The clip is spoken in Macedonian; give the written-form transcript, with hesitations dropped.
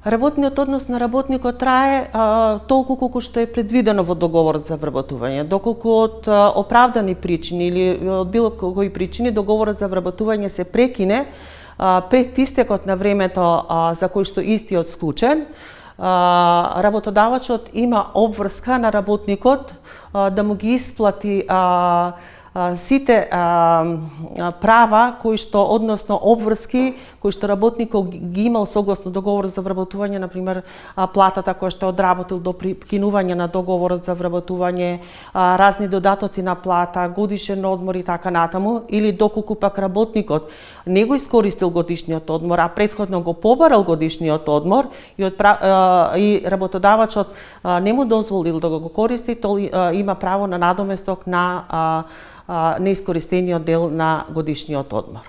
Работниот однос на работникот трае толку колку што е предвидено во договорот за вработување. Доколку од оправдани причини или од било кои причини договорот за вработување се прекине пред истекот на времето за кој што истиот склучен, работодавачот има обврска на работникот да му ги исплати сите права кои што, односно обврски кои што работникот ги имал согласно договорот за вработување, например платата која што одработил до прекинување на договорот за вработување, разни додатоци на плата, годишен одмор и така натаму, или доколку пак работникот не го искористил годишниот одмор, а претходно го побарал годишниот одмор и работодавачот не му дозволил да го користи, тој има право на надоместок на неискористениот дел на годишниот одмор.